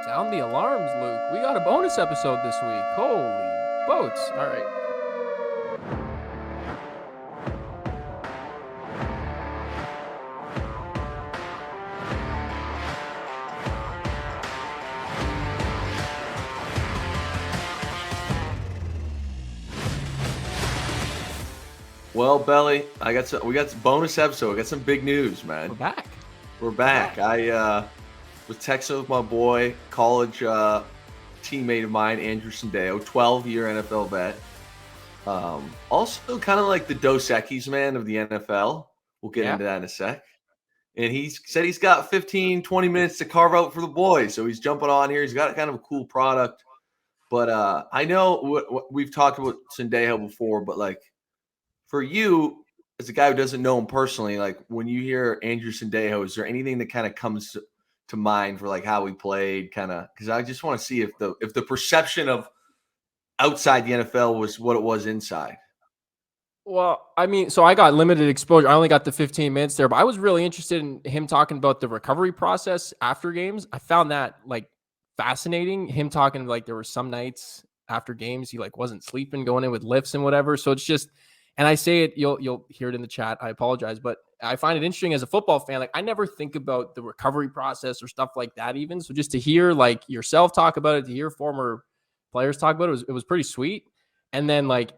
Sound the alarms, Luke. We got a bonus episode this week. Holy boats. All right. Well, Belly, we got some bonus episode. We got some big news, man. We're back. We're back. I was texting with my boy, college teammate of mine, Andrew Sendejo, 12-year NFL vet. Also kind of like the Dos Equis man of the NFL. We'll get into that in a sec. And he said he's got 15, 20 minutes to carve out for the boys. So he's jumping on here. He's got kind of a cool product. But I know we've talked about Sendejo before, but like, for you, as a guy who doesn't know him personally, like when you hear Andrew Sendejo, is there anything that kind of comes to mind for like how he played, kind of? Because I just want to see if the perception of outside the NFL was what it was inside. Well, I mean, so I got limited exposure. I only got the 15 minutes there, but I was really interested in him talking about the recovery process after games. I found that like fascinating. Him talking like there were some nights after games he like wasn't sleeping, going in with lifts and whatever. So it's just. And I say it, you'll hear it in the chat. I apologize, but I find it interesting as a football fan. Like I never think about the recovery process or stuff like that even. So just to hear like yourself talk about it, to hear former players talk about it, it was pretty sweet. And then like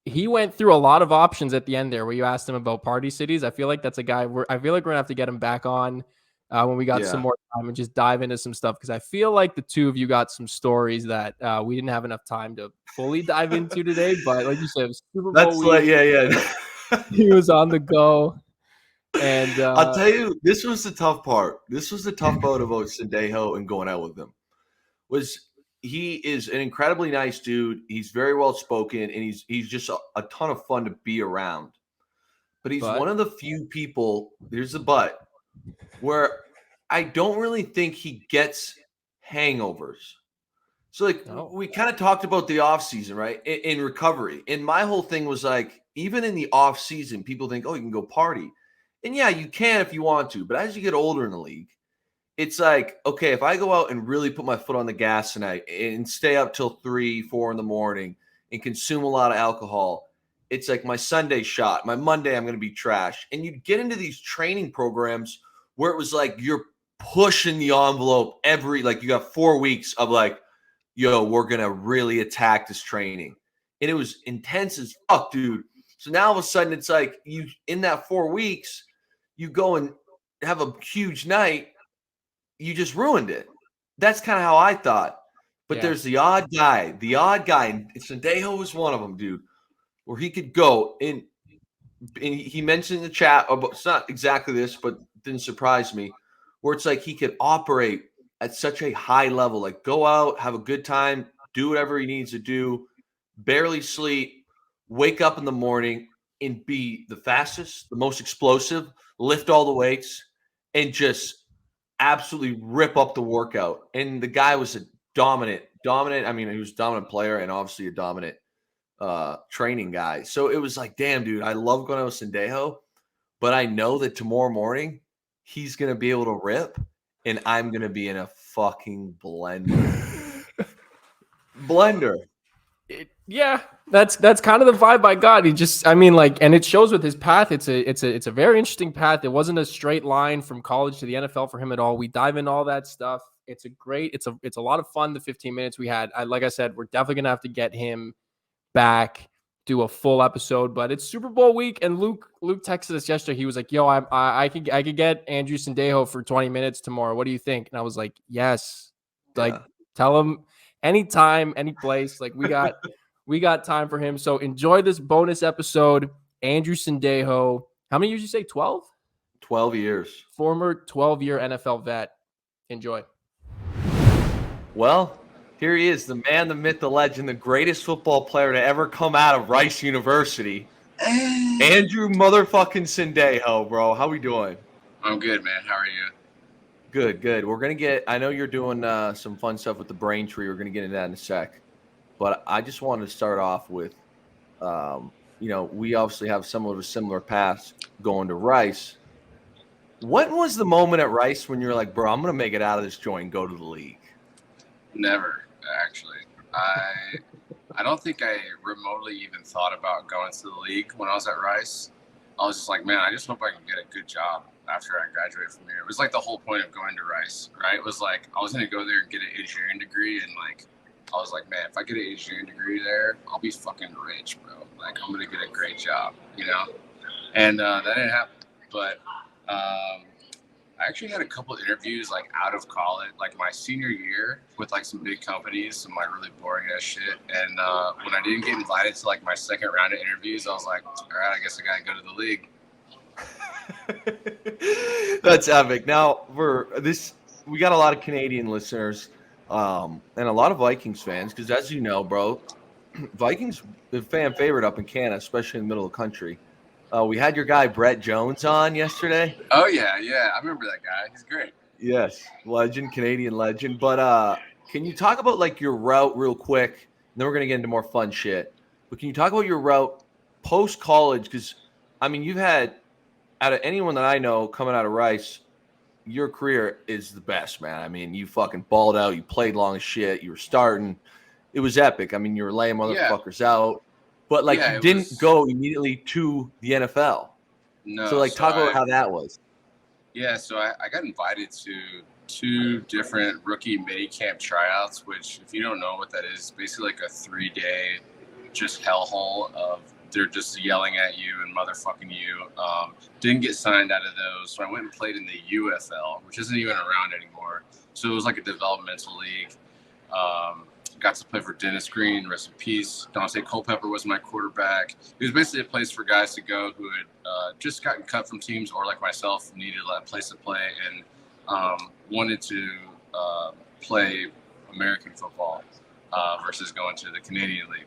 he went through a lot of options at the end there where you asked him about party cities. I feel like that's a guy I feel like we're gonna have to get him back on when we got some more time and just dive into some stuff, because I feel like the two of you got some stories that we didn't have enough time to fully dive into today. But like you said, it was Super Bowl week. He was on the go. And I'll tell you, this was the tough part. This was the tough part about Sendejo and going out with him. He is an incredibly nice dude. He's very well spoken, and he's just a ton of fun to be around. But he's one of the few people, here's the but, where I don't really think he gets hangovers. So like we kind of talked about the off season, right? In recovery. And my whole thing was like, even in the off season, people think, oh, you can go party. And yeah, you can if you want to. But as you get older in the league, it's like, okay, if I go out and really put my foot on the gas tonight and stay up till 3, 4 in the morning and consume a lot of alcohol, it's like my Sunday shot. My Monday, I'm going to be trash. And you'd get into these training programs where it was like you're pushing the envelope like you got 4 weeks of like, yo, we're going to really attack this training. And it was intense as fuck, dude. So now all of a sudden it's like you, in that 4 weeks, you go and have a huge night. You just ruined it. That's kind of how I thought. But there's the odd guy, and Sendejo was one of them, dude, where he could go and he mentioned in the chat about, it's not exactly this, but didn't surprise me, where it's like he could operate at such a high level, like go out, have a good time, do whatever he needs to do, barely sleep, wake up in the morning and be the fastest, the most explosive, lift all the weights, and just absolutely rip up the workout. And the guy was a dominant. I mean, he was a dominant player and obviously a dominant training guy. So it was like, damn, dude, I love going out with Sendejo, but I know that tomorrow morning he's going to be able to rip and I'm going to be in a fucking blender. That's kind of the vibe I got. And it shows with his path. It's a very interesting path. It wasn't a straight line from college to the NFL for him at all. We dive into all that stuff. It's a lot of fun. The 15 minutes we had. Like I said, we're definitely gonna have to get him back, do a full episode. But it's Super Bowl week, and Luke texted us yesterday. He was like, "Yo, I could get Andrew Sendejo for 20 minutes tomorrow. What do you think?" And I was like, "Yes." Like, tell him anytime, any place. Like we got time for him. So enjoy this bonus episode. Andrew Sendejo. How many years you say? 12? 12 years. Former 12-year NFL vet. Enjoy. Well, here he is, the man, the myth, the legend, the greatest football player to ever come out of Rice University. Andrew motherfucking Sendejo, bro. How we doing? I'm good, man. How are you? Good. We're going to get – I know you're doing some fun stuff with the BrainTree. We're going to get into that in a sec. But I just wanted to start off with, we obviously have similar paths going to Rice. When was the moment at Rice when you're like, bro, I'm gonna make it out of this joint and go to the league? Never, actually. I don't think I remotely even thought about going to the league when I was at Rice. I was just like, man, I just hope I can get a good job after I graduate from here. It was like the whole point of going to Rice, right? It was like I was gonna go there and get an engineering degree, and like I was like, man, if I get an engineering degree there, I'll be fucking rich, bro. Like I'm gonna get a great job, you know? And that didn't happen. But I actually had a couple of interviews like out of college, like my senior year with like some big companies, some like really boring ass shit. And when I didn't get invited to like my second round of interviews, I was like, all right, I guess I gotta go to the league. That's epic. Now we got a lot of Canadian listeners and a lot of Vikings fans because, as you know, bro, Vikings the fan favorite up in Canada, especially in the middle of the country. We had your guy Brett Jones on yesterday. Oh yeah, I remember that guy. He's great. Yes, legend, Canadian legend. But can you talk about like your route real quick? And then we're gonna get into more fun shit. But can you talk about your route post college? Because I mean, you've had out of anyone that I know coming out of Rice, your career is the best, man. I mean, you fucking balled out. You played long as shit. You were starting. It was epic. I mean, you were laying motherfuckers out. But like you didn't go immediately to the NFL. No. So like talk about how that was. Yeah, so I got invited to 2 different rookie mini camp tryouts, which if you don't know what that is, basically like a 3-day just hellhole of they're just yelling at you and motherfucking you. Didn't get signed out of those, so I went and played in the UFL, which isn't even around anymore. So it was like a developmental league. Got to play for Dennis Green, rest in peace. Dante Culpepper was my quarterback. It was basically a place for guys to go who had just gotten cut from teams or like myself needed a place to play and wanted to play American football versus going to the Canadian League.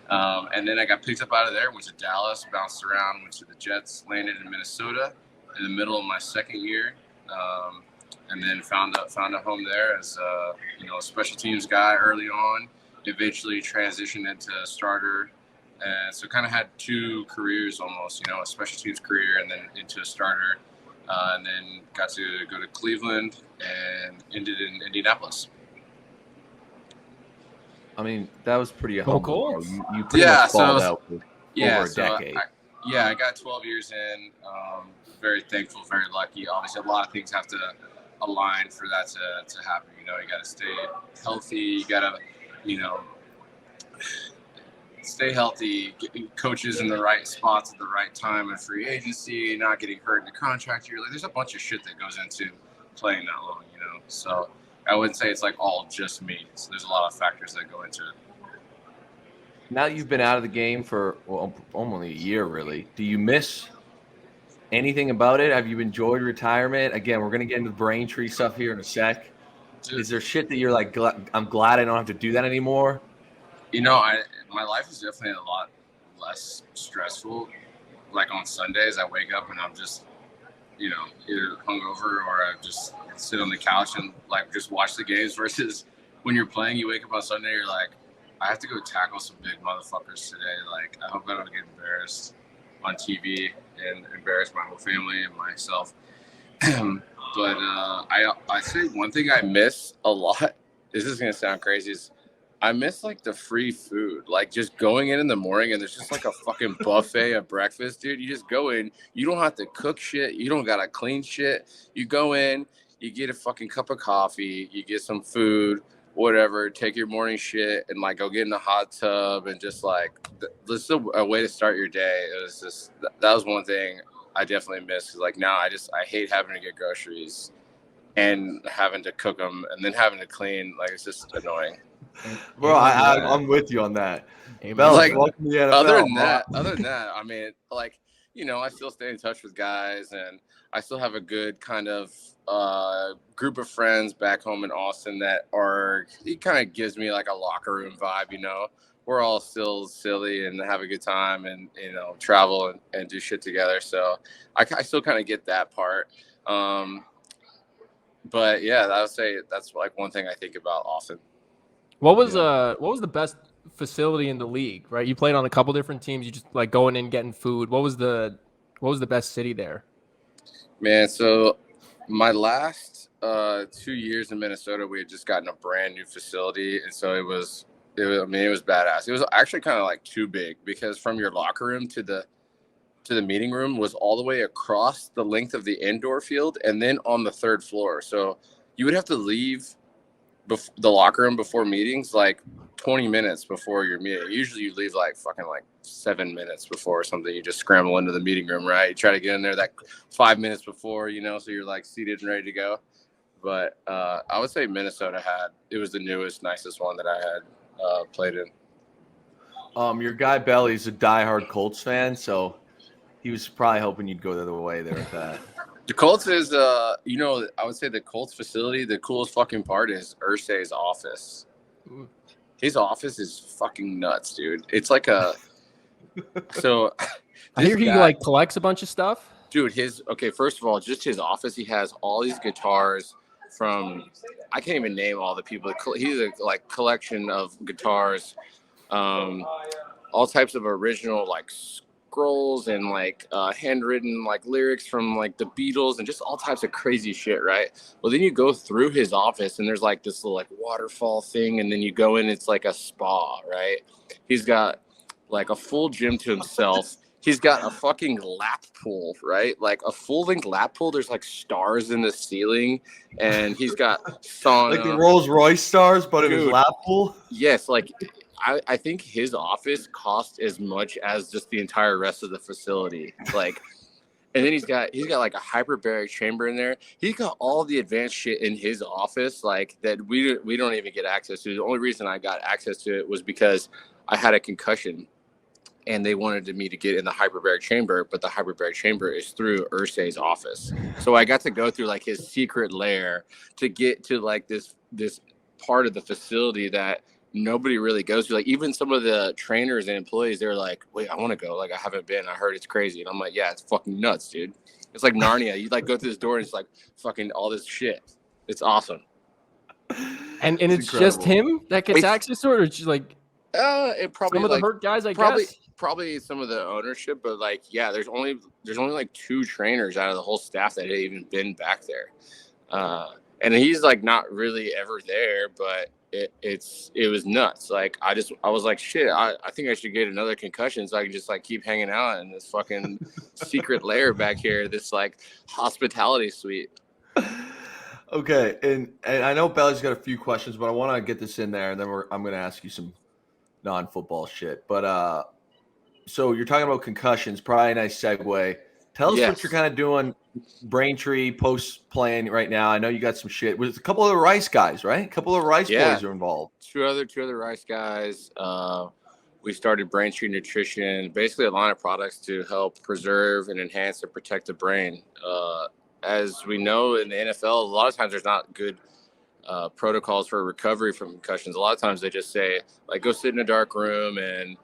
And then I got picked up out of there, went to Dallas, bounced around, went to the Jets, landed in Minnesota in the middle of my second year. And then found a home there as a special teams guy early on. Eventually transitioned into a starter, and so kind of had 2 careers almost. A special teams career and then into a starter, and then got to go to Cleveland and ended in Indianapolis. I mean, that was pretty humble. You pretty much balled out for over a decade. I got 12 years in. Very thankful, very lucky. Obviously, a lot of things have to align for that to happen. You got to stay healthy. You got to, stay healthy, get coaches in the right spots at the right time in free agency, not getting hurt in the contract year. Like, there's a bunch of shit that goes into playing that long, So I wouldn't say it's like all just me. So there's a lot of factors that go into it. Now that you've been out of the game for almost a year, really, do you miss anything about it? Have you enjoyed retirement? Again, we're going to get into the BrainTree stuff here in a sec. Dude, is there shit that you're like, I'm glad I don't have to do that anymore? My life is definitely a lot less stressful. Like on Sundays, I wake up and I'm just, either hungover or I just sit on the couch and like just watch the games versus when you're playing, you wake up on Sunday, you're like, I have to go tackle some big motherfuckers today. Like, I hope I don't get embarrassed on TV and embarrass my whole family and myself. But I say one thing I miss a lot. This is gonna sound crazy. Is I miss like the free food, like just going in the morning and there's just like a fucking buffet of breakfast, dude. You just go in, you don't have to cook shit, you don't gotta clean shit. You go in, you get a fucking cup of coffee, you get some food, whatever, take your morning shit and like go get in the hot tub and just like this is a way to start your day. It was just that was one thing I definitely miss. Cause like now I hate having to get groceries and having to cook them and then having to clean. Like it's just annoying. Bro, I'm with you on that. Like, other than that, I mean, like, I still stay in touch with guys and I still have a good kind of group of friends back home in Austin it kind of gives me like a locker room vibe, We're all still silly and have a good time and, travel and do shit together. So I still kind of get that part. But yeah, I would say that's like one thing I think about often. What was the best facility in the league, right? You played on a couple different teams. You just like going in, getting food. What was the best city there? Man, so my last 2 years in Minnesota, we had just gotten a brand new facility, and so it was I mean, it was badass. It was actually kind of like too big because from your locker room to the meeting room was all the way across the length of the indoor field, and then on the third floor. So you would have to leave the locker room before meetings like 20 minutes before your meeting. Usually you leave like fucking like 7 minutes before or something. You just scramble into the meeting room, right? You try to get in there that 5 minutes before, so you're like seated and ready to go. But I would say Minnesota it was the newest, nicest one that I had played in. Your guy Belly's a diehard Colts fan, so he was probably hoping you'd go the other way there with that. The Colts is, I would say the Colts facility, the coolest fucking part is Irsay's office. His office is fucking nuts, dude. It's like so. I hear he like collects a bunch of stuff. Dude, first of all, just his office, he has all these guitars from, I can't even name all the people. He's a like collection of guitars, all types of original like scrolls and like handwritten like lyrics from like the Beatles and just all types of crazy shit, right? Well, then you go through his office and there's like this little like waterfall thing, and then you go in, it's like a spa, right? He's got like a full gym to himself. He's got a fucking lap pool, right? Like a full-length lap pool. There's like stars in the ceiling, and he's got sauna. Like the Rolls Royce stars, but it was lap pool? Yes, like I think his office cost as much as just the entire rest of the facility. Like, and then he's got like a hyperbaric chamber in there. He's got all the advanced shit in his office, like that we don't even get access to. The only reason I got access to it was because I had a concussion, and they wanted me to get in the hyperbaric chamber, but the hyperbaric chamber is through Irsay's office. So I got to go through like his secret lair to get to like this part of the facility that nobody really goes to. Like even some of the trainers and employees, they're like, wait, I want to go. Like I haven't been, I heard it's crazy. And I'm like, yeah, it's fucking nuts, dude. It's like Narnia. You like go through this door and it's like fucking all this shit. It's awesome. And it's just him that gets access to it, or just like it probably some of the hurt guys, guess. Probably some of the ownership, but like, yeah, there's only like 2 trainers out of the whole staff that had even been back there. And he's like not really ever there, but it was nuts. Like I was like, shit, I think I should get another concussion so I can just like keep hanging out in this fucking secret lair back here, this like hospitality suite. Okay, and I know Belly's got a few questions, but I want to get this in there, and then I'm going to ask you some non-football shit. But so you're talking about concussions, probably a nice segue. Tell us what you're kind of doing, Braintree post-playing right now. I know you got some shit. With a couple of the Rice guys, right? A couple of Rice boys are involved. Two other Rice guys. We started BrainTree Nutrition, basically a line of products to help preserve and enhance and protect the brain. As we know in the NFL, a lot of times there's not good protocols for recovery from concussions. A lot of times they just say, like, go sit in a dark room and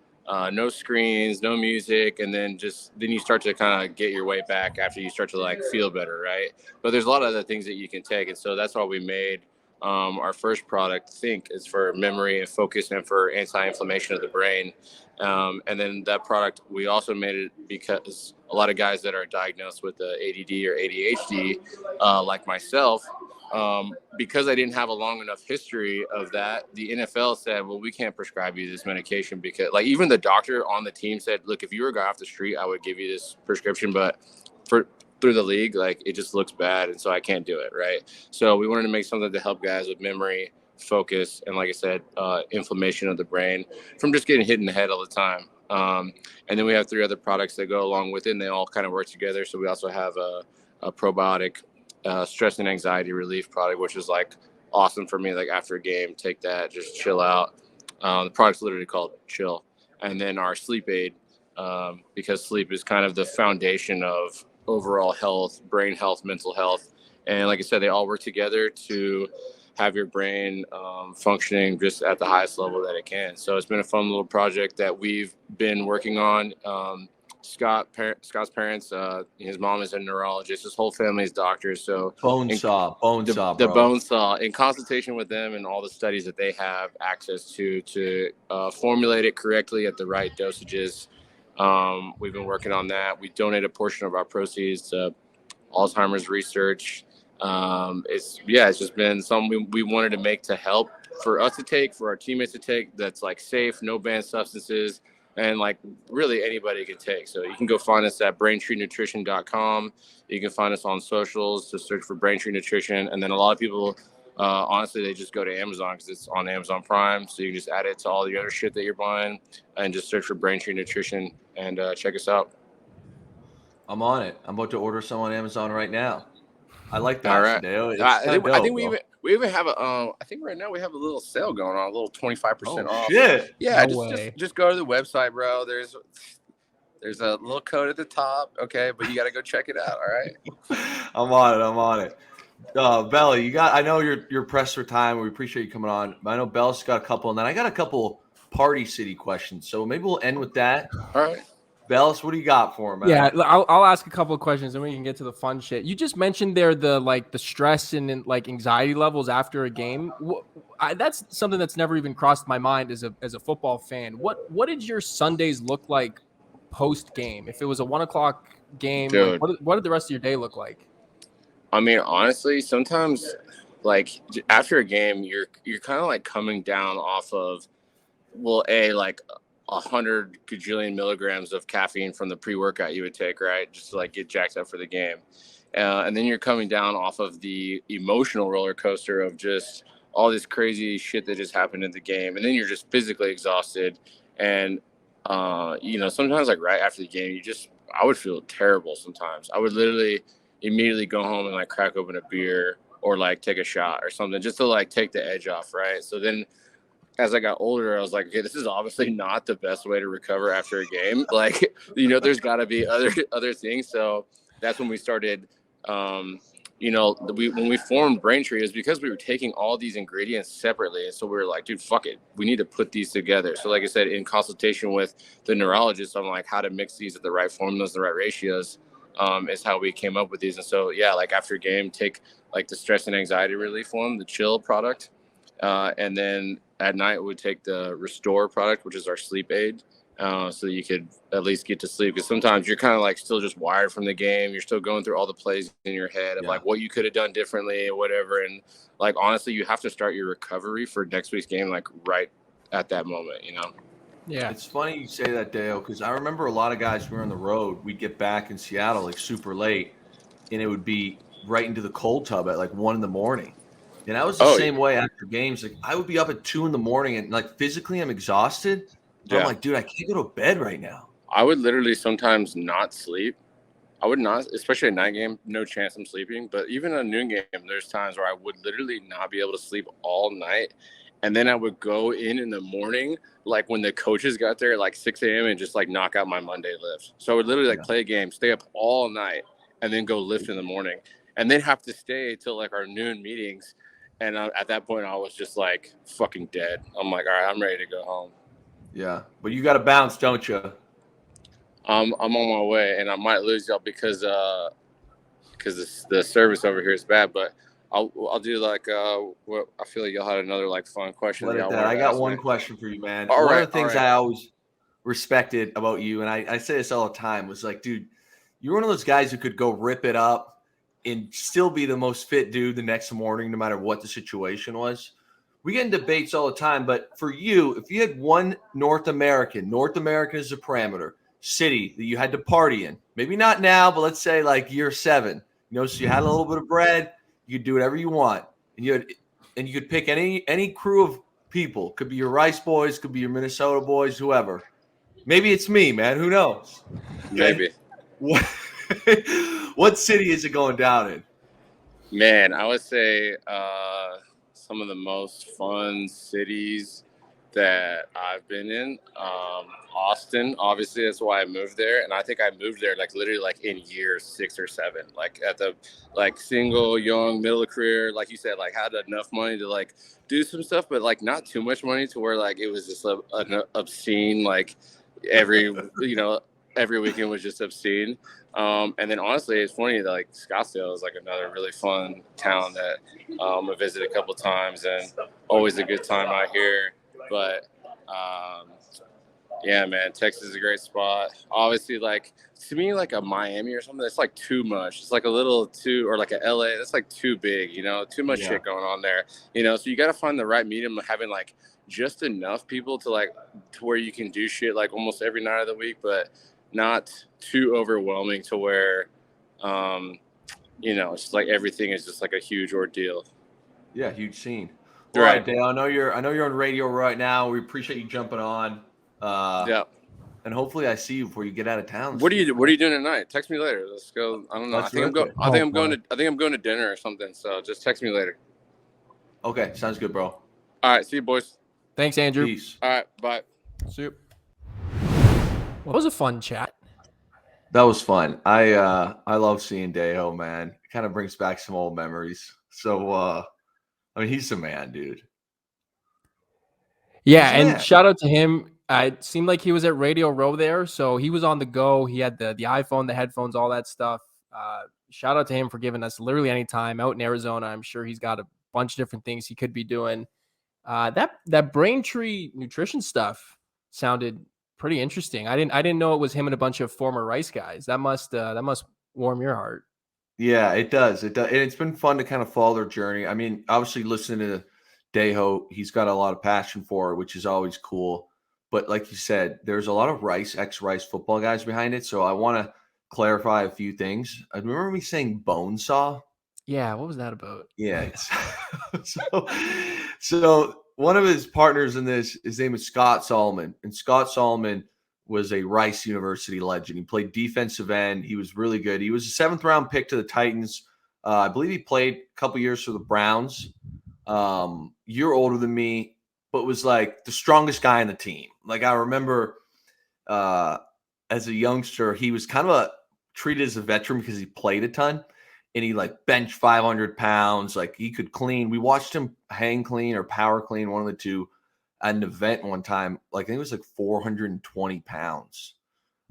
no screens, no music, and then you start to kind of get your way back after you start to like feel better, right? But there's a lot of other things that you can take, and so that's why we made our first product. Think is for memory and focus and for anti-inflammation of the brain. And then that product, we also made it because a lot of guys that are diagnosed with ADD or ADHD, like myself, because I didn't have a long enough history of that, the NFL said, well, we can't prescribe you this medication because like even the doctor on the team said, look, if you were a guy off the street, I would give you this prescription, but through the league, like it just looks bad. And so I can't do it. Right. So we wanted to make something to help guys with memory, focus, and like I said, inflammation of the brain from just getting hit in the head all the time. And then we have 3 other products that go along with it, and they all kind of work together. So we also have a probiotic stress and anxiety relief product, which is like awesome for me. Like after a game, take that, just chill out. The product's literally called Chill. And then our sleep aid, because sleep is kind of the foundation of overall health, brain health, mental health. And like I said, they all work together to have your brain functioning just at the highest level that it can. So it's been a fun little project that we've been working on. Scott's parents, his mom is a neurologist. His whole family is doctors. So bone saw, the bone saw, in consultation with them and all the studies that they have access to formulate it correctly at the right dosages. We've been working on that. We donate a portion of our proceeds to Alzheimer's research. It's just been something we wanted to make to help for us to take, for our teammates to take, that's like safe, no banned substances, and like really anybody can take. So you can go find us at BrainTreeNutrition.com. You can find us on socials to search for BrainTree Nutrition. And then a lot of people, honestly, they just go to Amazon because it's on Amazon Prime. So you can just add it to all the other shit that you're buying and just search for BrainTree Nutrition and check us out. I'm on it. I'm about to order some on Amazon right now. I like that. All right. Sendejo. I think we even have a I think right now we have a little sale going on, a little 25% off. Shit. Yeah, No just go to the website, bro. There's a little code at the top, okay, but you got to go check it out. All right. I'm on it. Belly, I know you're pressed for time. We appreciate you coming on. I know Bell's got a couple, and then I got a couple Party City questions. So maybe we'll end with that. All right. Bells, what do you got for him, man? Yeah, I'll ask a couple of questions and we can get to the fun shit. You just mentioned there the stress and like anxiety levels after a game. That's something that's never even crossed my mind as a football fan. What did your Sundays look like post game? If it was a 1 o'clock game, like, what did the rest of your day look like? I mean, honestly, sometimes like after a game, you're kind of like coming down off of, well, like 100 gajillion milligrams of caffeine from the pre-workout you would take, right? Just to like get jacked up for the game. And then you're coming down off of the emotional roller coaster of just all this crazy shit that just happened in the game. And then you're just physically exhausted. And, sometimes like right after the game, I would feel terrible sometimes. I would literally immediately go home and like crack open a beer or like take a shot or something just to like take the edge off, right? So then as I got older, I was like, okay, this is obviously not the best way to recover after a game. Like, there's got to be other things. So that's when we started, when we formed BrainTree is because we were taking all these ingredients separately. And so we were like, dude, fuck it. We need to put these together. So like I said, in consultation with the neurologist, I'm like, how to mix these at the right formulas, the right ratios, is how we came up with these. And so, yeah, like after game, take like the stress and anxiety relief one, the chill product. And then at night we'd take the Restore product, which is our sleep aid, so that you could at least get to sleep. Because sometimes you're kind of like still just wired from the game. You're still going through all the plays in your head of like what you could have done differently or whatever. And like, honestly, you have to start your recovery for next week's game, like right at that moment, Yeah. It's funny you say that, Dale, because I remember a lot of guys when we were on the road, we'd get back in Seattle like super late, and it would be right into the cold tub at like 1 a.m. And I was the same way after games. Like I would be up at 2 a.m. and like physically I'm exhausted. I'm like, dude, I can't go to bed right now. I would literally sometimes not sleep. I would not, especially a night game, no chance I'm sleeping. But even a noon game, there's times where I would literally not be able to sleep all night. And then I would go in the morning, like when the coaches got there at like 6 a.m. and just like knock out my Monday lift. So I would literally like play a game, stay up all night, and then go lift in the morning. And then have to stay till like our noon meetings. And at that point, I was just like fucking dead. I'm like, all right, I'm ready to go home. Yeah, but you got to bounce, don't you? I'm on my way, and I might lose y'all because the service over here is bad. But I'll do like what I feel like y'all had another like fun question. I got one question for you, man. One of the things I always respected about you, and I say this all the time, was like, dude, you're one of those guys who could go rip it up and still be the most fit dude the next morning, no matter what the situation was. We get in debates all the time, but for you, if you had one North American is a parameter, city that you had to party in, maybe not now, but let's say like year 7, so you had a little bit of bread, you could do whatever you want. And you could pick any crew of people. Could be your Rice Boys, could be your Minnesota boys, whoever. Maybe it's me, man. Who knows? Maybe. What city is it going down in? Man, I would say some of the most fun cities that I've been in. Austin, obviously, that's why I moved there. And I think I moved there like literally like in year 6 or 7, like at the like single, young, middle of career, like you said, like had enough money to like do some stuff, but like not too much money to where like it was just an obscene, like every weekend was just obscene. And then honestly, it's funny that like Scottsdale is like another really fun town that I visited a couple of times, and always a good time out here. But Yeah, man, Texas is a great spot. Obviously, like to me, like a Miami or something, that's like too much. It's like a little too, or like a LA, that's like too big. Too much Yeah. shit going on there. So you got to find the right medium of having like just enough people to where you can do shit like almost every night of the week, but not too overwhelming to where, it's just like everything is just like a huge ordeal. Yeah, huge scene. All Right. right, Dale. I know you're on radio right now. We appreciate you jumping on. Yeah. And hopefully I see you before you get out of town. What are you doing tonight? Text me later. Let's go. I don't know. Let's rip it. I think I'm going to dinner or something. So just text me later. Okay, sounds good, bro. All right, see you boys. Thanks, Andrew. Peace. All right, bye. See you. Well, it was a fun chat. That was fun. I love seeing Dejo, man. It kind of brings back some old memories. So I mean, he's the man, dude. Yeah, and shout out to him. It seemed like he was at Radio Row there, so he was on the go. He had the iPhone, the headphones, all that stuff. Shout out to him for giving us literally any time out in Arizona. I'm sure he's got a bunch of different things he could be doing. That BrainTree Nutrition stuff sounded pretty interesting. I didn't know it was him and a bunch of former Rice guys. That must warm your heart. Yeah, it does. It does. And it's been fun to kind of follow their journey. I mean, obviously listening to Dejo, he's got a lot of passion for it, which is always cool. But like you said, there's a lot of ex-Rice football guys behind it. So I want to clarify a few things. I remember me saying bone saw. Yeah, what was that about? Yeah. So one of his partners in this, his name is Scott Solomon. And Scott Solomon was a Rice University legend. He played defensive end. He was really good. He was a 7th-round pick to the Titans. I believe he played a couple years for the Browns. Year older than me, but was like the strongest guy on the team. Like I remember as a youngster, he was kind of treated as a veteran because he played a ton. And he like bench 500 pounds. Like he could clean. We watched him hang clean or power clean, one of the two, at an event one time. Like I think it was like 420 pounds.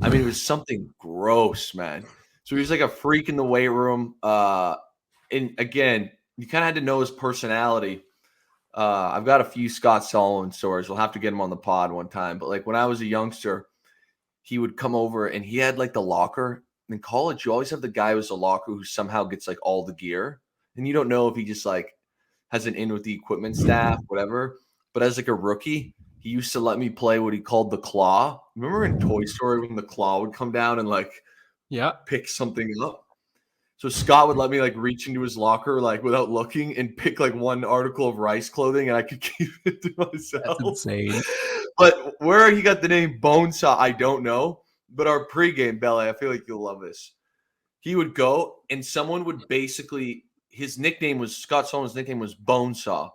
I mean, it was something gross, man. So he was like a freak in the weight room. And again, you kind of had to know his personality. I've got a few Scott Solomon stories. We'll have to get him on the pod one time. But like when I was a youngster, he would come over and he had like the locker. In college, you always have the guy who's a locker who somehow gets like all the gear, and you don't know if he just like has an in with the equipment staff, whatever. But as like a rookie, he used to let me play what he called the claw. Remember in Toy Story when the claw would come down and like pick something up? So Scott would let me like reach into his locker like without looking and pick like one article of Rice clothing, and I could keep it to myself. That's insane. But where he got the name Bonesaw, I don't know. But our pregame, Bella, I feel like you'll love this. He would go and someone would basically, Scott Solomon's nickname was Bonesaw.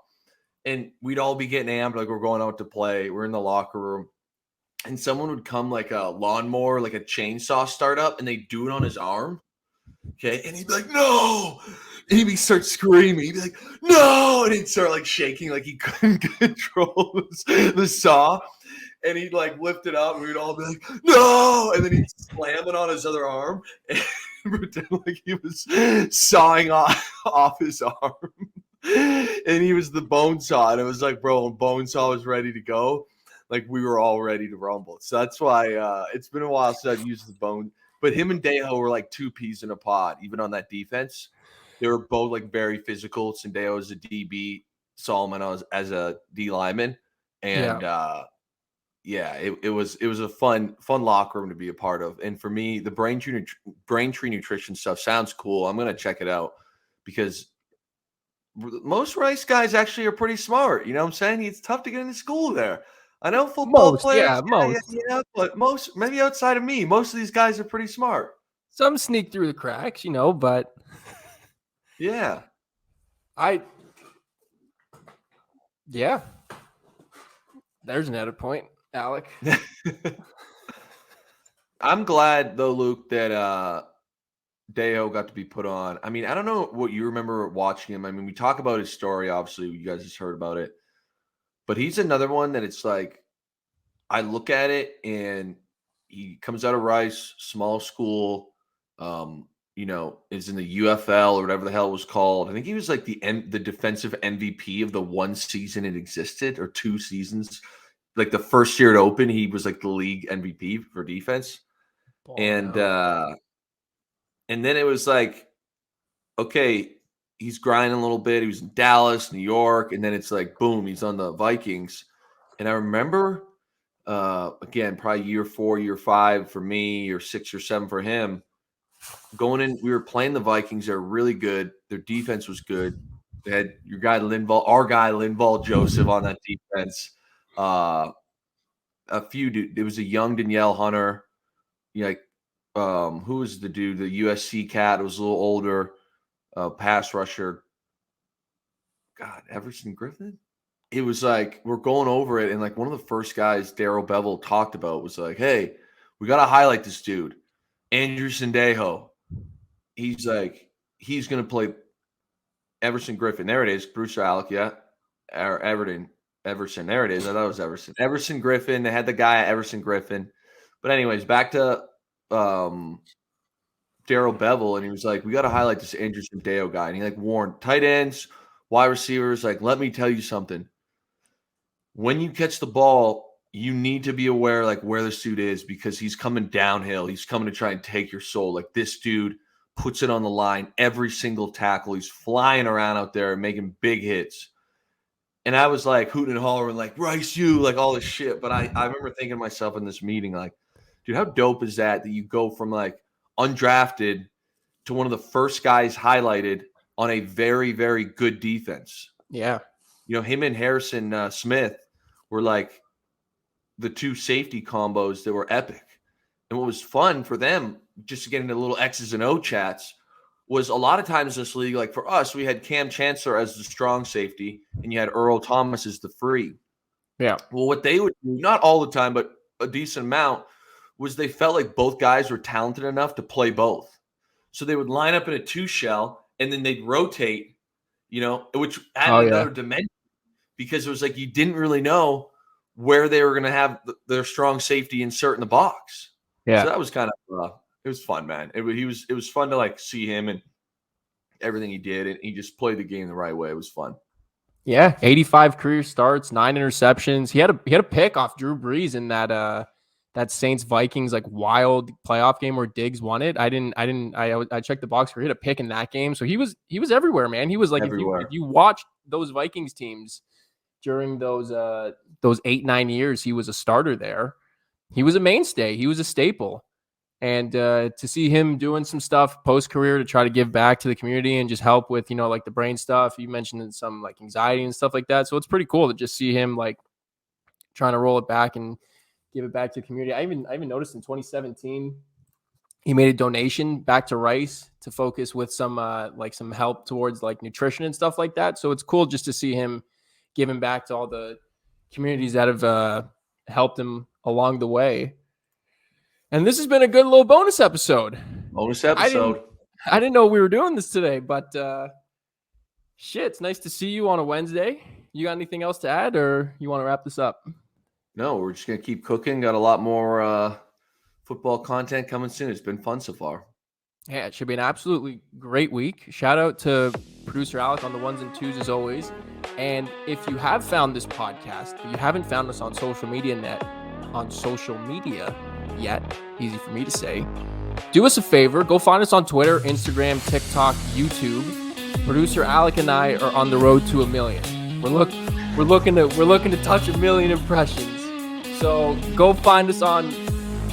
And we'd all be getting amped like we're going out to play. We're in the locker room. And someone would come like a lawnmower, like a chainsaw startup, and they'd do it on his arm. Okay. And he'd be like, no. And he'd start screaming. He'd be like, no. And he'd start like shaking like he couldn't control the saw. And he'd like lift it up, and we'd all be like, no! And then he'd slam it on his other arm and pretend like he was sawing off his arm. And he was the bone saw. And it was like, bro, when bone saw was ready to go, like we were all ready to rumble. So that's why it's been a while since I've used the bone. But him and Dejo were like two peas in a pod, even on that defense. They were both like very physical. Sendejo as a DB, Solomon as a D lineman. And it was a fun locker room to be a part of. And for me, the BrainTree Nutrition stuff sounds cool. I'm going to check it out because most Rice guys actually are pretty smart. You know what I'm saying? It's tough to get into school there. I know football players, but most, maybe outside of me, most of these guys are pretty smart. Some sneak through the cracks, but yeah. There's another point, Alec. I'm glad though, Luke, that Dejo got to be put on. I mean, I don't know what you remember watching him. I mean, we talk about his story, obviously, you guys just heard about it. But he's another one that it's like, I look at it and he comes out of Rice, small school, is in the UFL or whatever the hell it was called. I think he was like the defensive MVP of the one season it existed, or 2 seasons. like the first year it opened, he was like the league MVP for defense. And then it was like, okay, he's grinding a little bit. He was in Dallas, New York, and then it's like, boom, he's on the Vikings. And I remember, again, probably year 4, year 5 for me, or 6 or 7 for him. Going in, we were playing the Vikings. They're really good. Their defense was good. They had your guy our guy Linval Joseph on that defense. A few, there was a young Danielle Hunter. Like, who was the dude? The USC cat. It was a little older, pass rusher. God, Everson Griffin. It was like we're going over it, and like one of the first guys Darrell Bevel talked about was like, "Hey, we got to highlight this dude, Andrew Sendejo. He's like, he's gonna play Everson Griffin. There it is, Bruce Alec, yeah, or Everson. There it is. I thought it was Everson. Everson Griffin. They had the guy at Everson Griffin. But anyways, back to Darrell Bevel, and he was like, we got to highlight this Andrew Sendejo guy, and he like warned tight ends, wide receivers, like, let me tell you something. When you catch the ball, you need to be aware like where this dude is, because he's coming downhill. He's coming to try and take your soul. Like, this dude puts it on the line every single tackle. He's flying around out there and making big hits. And I was like hooting and hollering, like, Rice, you, like all this shit. But I remember thinking to myself in this meeting, like, dude, how dope is that you go from like undrafted to one of the first guys highlighted on a very, very good defense. Yeah. You know, him and Harrison Smith were like the two safety combos that were epic. And what was fun for them, just to get into little X's and O chats, was a lot of times in this league, like for us, we had Cam Chancellor as the strong safety, and you had Earl Thomas as the free. Yeah. Well, what they would do, not all the time, but a decent amount, was they felt like both guys were talented enough to play both. So they would line up in a 2-shell, and then they'd rotate, you know, which added another dimension, because it was like you didn't really know where they were going to have their strong safety insert in the box. Yeah. So that was kind of it was fun, man. It was fun to like see him and everything he did, and he just played the game the right way. It was fun. Yeah, 85 career starts, 9 interceptions. He had a pick off Drew Brees in that Saints Vikings like wild playoff game where Diggs won it. I checked the box score. He had a pick in that game, so he was everywhere, man. He was like everywhere. If you watched those Vikings teams during those 8-9 years, he was a starter there. He was a mainstay. He was a staple. And to see him doing some stuff post-career to try to give back to the community and just help with, you know, like the brain stuff. You mentioned some like anxiety and stuff like that. So it's pretty cool to just see him like trying to roll it back and give it back to the community. I even noticed in 2017, he made a donation back to Rice to focus with some help towards like nutrition and stuff like that. So it's cool just to see him giving back to all the communities that have helped him along the way. And this has been a good little bonus episode. I didn't know we were doing this today, but shit, it's nice to see you on a Wednesday. You got anything else to add, or you want to wrap this up? No, we're just going to keep cooking. Got a lot more football content coming soon. It's been fun so far. Yeah, it should be an absolutely great week. Shout out to producer Alec on the ones and twos as always. And if you have found this podcast, but you haven't found us on social media yet, easy for me to say, do us a favor, go find us on Twitter, Instagram, TikTok, YouTube. Producer Alec and I are on the road to 1 million. We're looking to touch 1 million impressions. So go find us on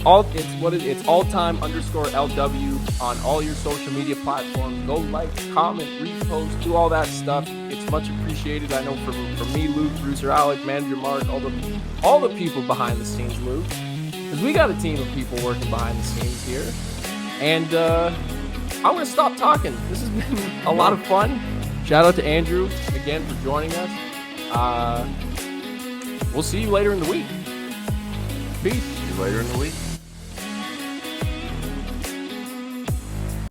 it's alltime_LW on all your social media platforms. Go like, comment, repost, do all that stuff. It's much appreciated. I know for me, Luke, producer Alec, manager Mark, all the people behind the scenes, Luke. Because we got a team of people working behind the scenes here. And I'm going to stop talking. This has been a lot of fun. Shout out to Andrew again for joining us. We'll see you later in the week. Peace. See you later in the week.